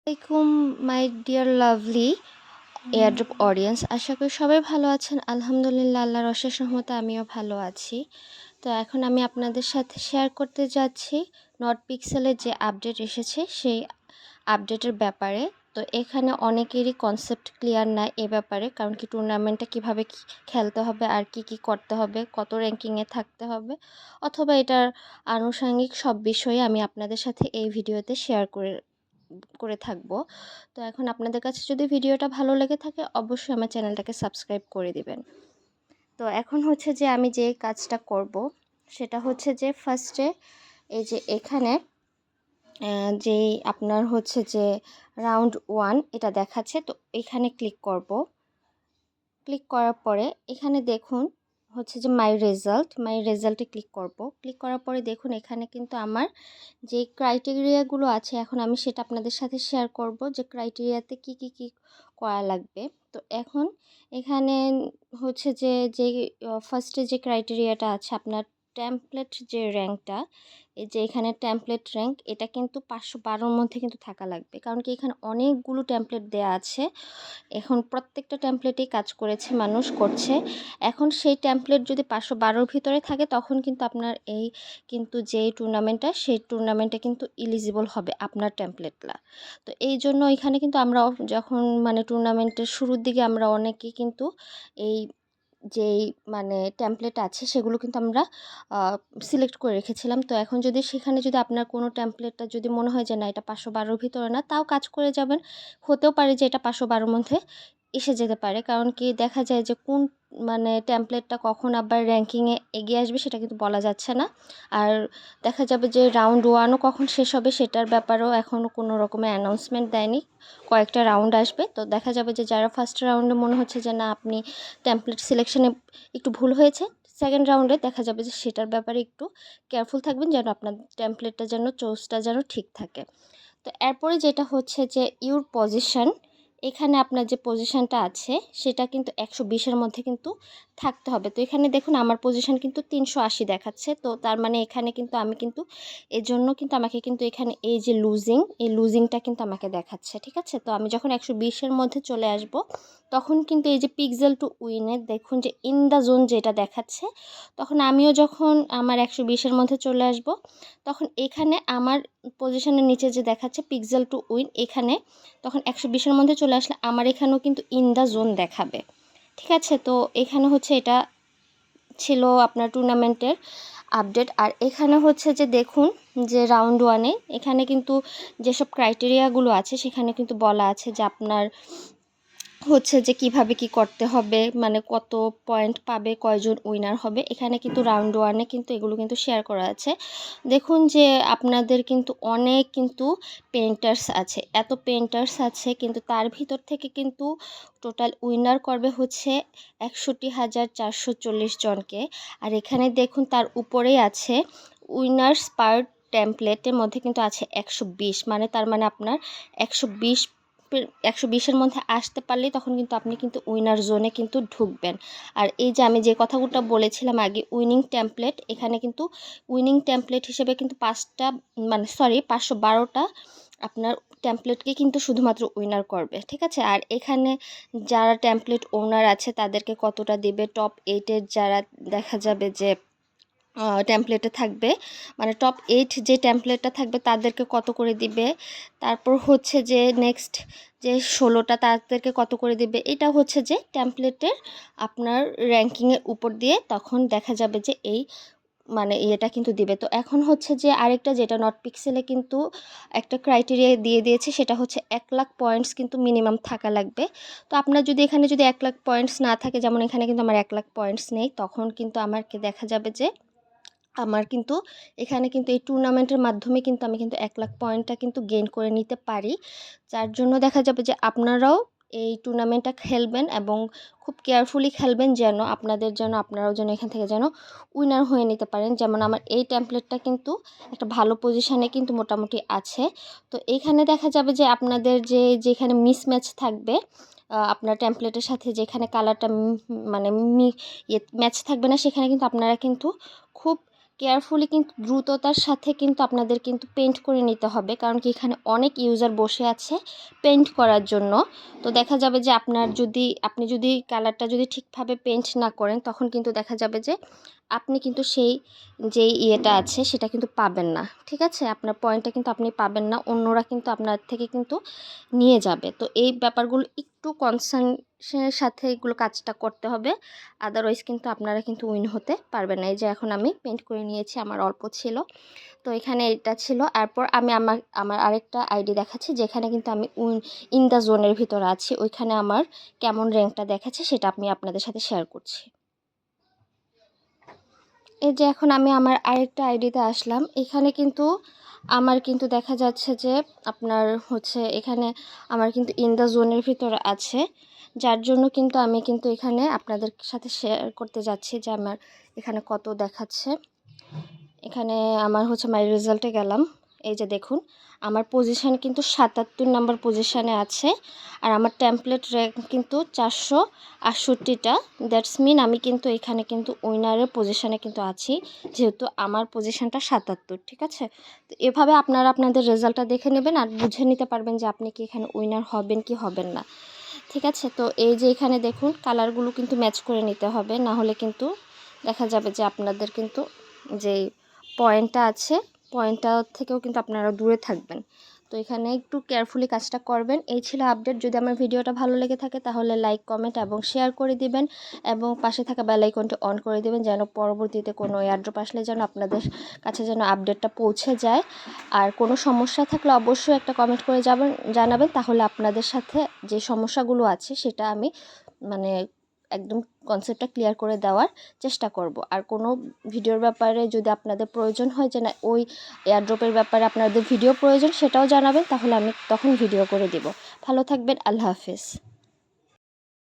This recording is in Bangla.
আসসালামাইকুম my dear lovely airdrop audience, আশা করি সবাই ভালো আছেন। আলহামদুলিল্লাহ, আল্লাহর অশেষ রহমতে আমিও ভালো আছি। তো এখন আমি আপনাদের সাথে শেয়ার করতে যাচ্ছি নট পিক্সেলের যে আপডেট এসেছে সেই আপডেটের ব্যাপারে। তো এখানে অনেকেরই কনসেপ্ট ক্লিয়ার না এ ব্যাপারে, কারণ কি টুর্নামেন্টটা কীভাবে খেলতে হবে আর কি করতে হবে, কত র্যাঙ্কিংয়ে থাকতে হবে, অথবা এটার আনুষঙ্গিক সব বিষয়ে আমি আপনাদের সাথে এই ভিডিওতে শেয়ার করে থাকব। তো এখন আপনাদের কাছে যদি ভিডিওটা ভালো লেগে থাকে অবশ্যই আমার চ্যানেলটাকে সাবস্ক্রাইব করে দিবেন। তো এখন হচ্ছে যে আমি যে কাজটা করব সেটা হচ্ছে যে ফার্স্টে এই যে এখানে যেই আপনার হচ্ছে যে রাউন্ড 1 এটা দেখাচ্ছে, তো এখানে ক্লিক করব। ক্লিক করার পরে এখানে দেখুন হচ্ছে যে মাই রেজাল্টে ক্লিক করব। ক্লিক করার পরে দেখুন এখানে কিন্তু আমার যে ক্রাইটেরিয়াগুলো আছে এখন আমি সেটা আপনাদের সাথে শেয়ার করব যে ক্রাইটেরিয়াতে কি করা লাগবে। তো এখন এখানে হচ্ছে যে ফার্স্টে যে ক্রাইটেরিয়াটা আছে আপনার টেমপ্লেট যে র্যাঙ্কটা, এই যে এখানে টেমপ্লেট র্যাঙ্ক এটা কিন্তু 512-র মধ্যে কিন্তু থাকা লাগবে, কারণ কি এখানে অনেকগুলো টেমপ্লেট দেয়া আছে। এখন প্রত্যেকটা টেমপ্লেটেই কাজ করছে। এখন সেই টেমপ্লেট যদি 512-র ভিতরে থাকে তখন কিন্তু আপনার এই কিন্তু যেই টুর্নামেন্টটা সেই টুর্নামেন্টে কিন্তু ইলিজিবল হবে আপনার টেমপ্লেটটা। তো এই জন্য এখানে কিন্তু আমরা যখন টুর্নামেন্টের শুরুর দিকে আমরা অনেকেই কিন্তু এই যেই টেমপ্লেট আছে সেগুলো কিন্তু আমরা সিলেক্ট করে রেখেছিলাম। তো এখন সেখানে যদি আপনার কোনো টেমপ্লেটটা যদি মনে হয় যে না এটা 512-র ভিতরে না, তাও কাজ করে যাবেন। হতেও পারে যে এটা 512-র মধ্যে এসে যেতে পারে, কারণ কি দেখা যায় যে কোন টেমপ্লেটটা কখন আবার র্যাঙ্কিংয়ে এগিয়ে আসবে সেটা কিন্তু বলা যাচ্ছে না। আর দেখা যাবে যে রাউন্ড 1ও কখন শেষ হবে সেটার ব্যাপারেও এখনও কোনো রকমের অ্যানাউন্সমেন্ট দেয়নি। কয়েকটা রাউন্ড আসবে, তো দেখা যাবে যে যারা ফার্স্ট রাউন্ডে মনে হচ্ছে যে না আপনি টেমপ্লেট সিলেকশনে একটু ভুল হয়েছে, সেকেন্ড রাউন্ডে দেখা যাবে যে সেটার ব্যাপারে একটু কেয়ারফুল থাকবেন যেন আপনার টেমপ্লেটটা যেন চয়েসটা যেন ঠিক থাকে। তো এরপরে যেটা হচ্ছে যে ইউর পজিশন, এখানে আপনার যে পজিশনটা আছে সেটা কিন্তু 120-এর মধ্যে কিন্তু থাকতে হবে। তো এখানে দেখুন আমার পজিশন কিন্তু 380 দেখাচ্ছে, তো তার মানে এখানে কিন্তু আমি কিন্তু এজন্য কিন্তু আমাকে কিন্তু এখানে এই যে লুজিংটা কিন্তু আমাকে দেখাচ্ছে, ঠিক আছে। তো আমি যখন 120-এর মধ্যে চলে আসব তখন কিন্তু এই যে পিক্সেল টু উইনে দেখুন যে ইন দ্য জোন যেটা দেখাচ্ছে, তখন আমিও যখন আমার 120-এর মধ্যে চলে আসব তখন এখানে আমার পজিশনের নিচে যে দেখাচ্ছে পিক্সেল টু উইন, এখানে তখন 120-এর মধ্যে চলে আসলে আমার এখানেও কিন্তু ইন দ্য জোন দেখাবে, ঠিক আছে। তো এখানে হচ্ছে এটা ছিল আপনার টুর্নামেন্টের আপডেট। আর এখানে হচ্ছে যে দেখুন যে রাউন্ড 1-এ এখানে কিন্তু যেসব ক্রাইটেরিয়াগুলো আছে সেখানে কিন্তু বলা আছে যে আপনার হচ্ছে যে কিভাবে কি করতে হবে, কত পয়েন্ট পাবে, কয়জন উইনার হবে। এখানে কিন্তু রাউন্ড 1-এ কিন্তু এগুলো কিন্তু শেয়ার করা আছে। দেখুন যে আপনাদের কিন্তু অনেক কিন্তু পেন্টার্স আছে, এত পেন্টার্স আছে, কিন্তু তার ভিতর থেকে কিন্তু টোটাল উইনার করবে হচ্ছে 61,440 জনকে। আর এখানে দেখুন তার উপরেই আছে উইনার্স পার টেমপ্লেটের মধ্যে কিন্তু আছে 120, তার মানে আপনার 120-এর মধ্যে আসতে পারলেই তখন কিন্তু আপনি কিন্তু উইনার জোনে কিন্তু ঢুকবেন। আর এই যে আমি যে কথাগুলো বলেছিলাম আগে উইনিং টেমপ্লেট, এখানে কিন্তু উইনিং টেমপ্লেট হিসেবে কিন্তু 512টা আপনার টেমপ্লেটকে কিন্তু শুধুমাত্র উইনার করবে, ঠিক আছে। আর এখানে যারা টেমপ্লেট ওনার আছে তাদেরকে কতটা দিবে, টপ 8-এর যারা দেখা যাবে যে টেমপ্লেটে থাকবে, টপ 8 যে টেমপ্লেটটা থাকবে তাদেরকে কত করে দিবে, তারপর হচ্ছে যে নেক্সট যে 16টা তাদেরকে কত করে দিবে, এটা হচ্ছে যে টেমপ্লেটের আপনার র্যাঙ্কিংয়ের উপর দিয়ে তখন দেখা যাবে যে এই এটা কিন্তু দিবে। তো এখন হচ্ছে যে আরেকটা যেটা নট পিক্সেলে কিন্তু একটা ক্রাইটেরিয়া দিয়ে দিয়েছে, সেটা হচ্ছে 1 লাখ পয়েন্টস কিন্তু মিনিমাম থাকা লাগবে। তো আপনার যদি এখানে যদি 1 লাখ পয়েন্টস না থাকে, যেমন এখানে কিন্তু আমার 1 লাখ পয়েন্টস নেই, তখন কিন্তু আমাকে দেখা যাবে যে আমার কিন্তু এখানে কিন্তু এই টুর্নামেন্টের মাধ্যমে কিন্তু আমি কিন্তু 1 লাখ পয়েন্টটা কিন্তু গেইন করে নিতে পারি। যার জন্য দেখা যাবে যে আপনারাও এই টুর্নামেন্টটা খেলবেন এবং খুব কেয়ারফুলি খেলবেন যেন আপনারাও যেন এখান থেকে যেন উইনার হয়ে নিতে পারেন। যেমন আমার এই টেমপ্লেটটা কিন্তু একটা ভালো পজিশানে কিন্তু মোটামুটি আছে। তো এইখানে দেখা যাবে যে আপনাদের যেখানে মিসম্যাচ থাকবে আপনার টেমপ্লেটের সাথে যেখানে কালারটা ম্যাচ থাকবে না, সেখানে কিন্তু আপনারা কিন্তু খুব কেয়ারফুলি কিন্তু দ্রুততার সাথে কিন্তু আপনাদের কিন্তু পেইন্ট করে নিতে হবে, কারণ কি এখানে অনেক ইউজার বসে আছে পেইন্ট করার জন্য। তো দেখা যাবে যে আপনি যদি কালারটা যদি ঠিকভাবে পেইন্ট না করেন, তখন কিন্তু দেখা যাবে যে আপনি কিন্তু সেই যেই ইয়েটা আছে সেটা কিন্তু পাবেন না। ঠিক আছে, আপনার পয়েন্টটা কিন্তু আপনি পাবেন না, অন্যরা কিন্তু আপনার থেকে কিন্তু নিয়ে যাবে। তো এই ব্যাপারগুলো একটু কনসার্নের সাথে এগুলো কাজটা করতে হবে, আদারওয়াইজ কিন্তু আপনারা কিন্তু উইন হতে পারবেন না। এই যে এখন আমি পেইন্ট করে নিয়েছি, আমার অল্প ছিল, তো এখানে এটা ছিল। এরপর আমি আমার আরেকটা আইডি দেখাচ্ছি, যেখানে কিন্তু আমি ইন দ্য জোনের ভিতরে আছি, ওইখানে আমার কেমন র্যাঙ্কটা দেখাচ্ছে সেটা আমি আপনাদের সাথে শেয়ার করছি। এই যে এখন আমি আমার আরেকটা আইডিতে আসলাম, এখানে কিন্তু আমার কিন্তু দেখা যাচ্ছে যে আপনার হচ্ছে এখানে আমার কিন্তু ইন দ্য জোনের ভিতরে আছে, যার জন্য কিন্তু আমি কিন্তু এখানে আপনাদের সাথে শেয়ার করতে যাচ্ছি যে আমার এখানে কত দেখাচ্ছে। এখানে আমার হচ্ছে মাই রেজাল্টে গেলাম, এই যে দেখুন আমার পজিশান কিন্তু ৭৭ নম্বর পজিশানে আছে, আর আমার টেমপ্লেট র্যাঙ্ক কিন্তু 468টা। দ্যাটস মিন আমি কিন্তু এখানে কিন্তু উইনারের পজিশানে কিন্তু আছি, যেহেতু আমার পজিশানটা ৭৭। ঠিক আছে, তো এভাবে আপনারা আপনাদের রেজাল্টটা দেখে নেবেন আর বুঝে নিতে পারবেন যে আপনি কি এখানে উইনার হবেন কি হবেন না। ঠিক আছে, তো এই যে এখানে দেখুন কালারগুলো কিন্তু ম্যাচ করে নিতে হবে, না হলে কিন্তু দেখা যাবে যে আপনাদের কিন্তু যেই পয়েন্টটা আছে পয়েন্টটা থেকেও কিন্তু আপনারা দূরে থাকবেন। তো এখানে একটু কেয়ারফুলি কাজটা করবেন। এই ছিল আপডেট। যদি আমার ভিডিওটা ভালো লেগে থাকে তাহলে লাইক, কমেন্ট এবং শেয়ার করে দিবেন, এবং পাশে থাকা বেল আইকনটি অন করে দিবেন, যেন পরবর্তীতে কোনো এয়ারড্রপ আসলে যেন আপনাদের কাছে যেন আপডেটটা পৌঁছে যায়। আর কোনো সমস্যা থাকলে অবশ্যই একটা কমেন্ট করে জানাবেন, তাহলে আপনাদের সাথে যে সমস্যাগুলো আছে সেটা আমি মানে একদম কনসেপ্টটা ক্লিয়ার করে দেওয়ার চেষ্টা করব। আর কোনো ভিডিওর ব্যাপারে যদি আপনাদের প্রয়োজন হয় যে না ওই এয়ারড্রপের ব্যাপারে আপনাদের ভিডিও প্রয়োজন, সেটাও জানাবেন, তাহলে আমি তখন ভিডিও করে দিব। ভালো থাকবেন, আল্লাহ হাফেজ।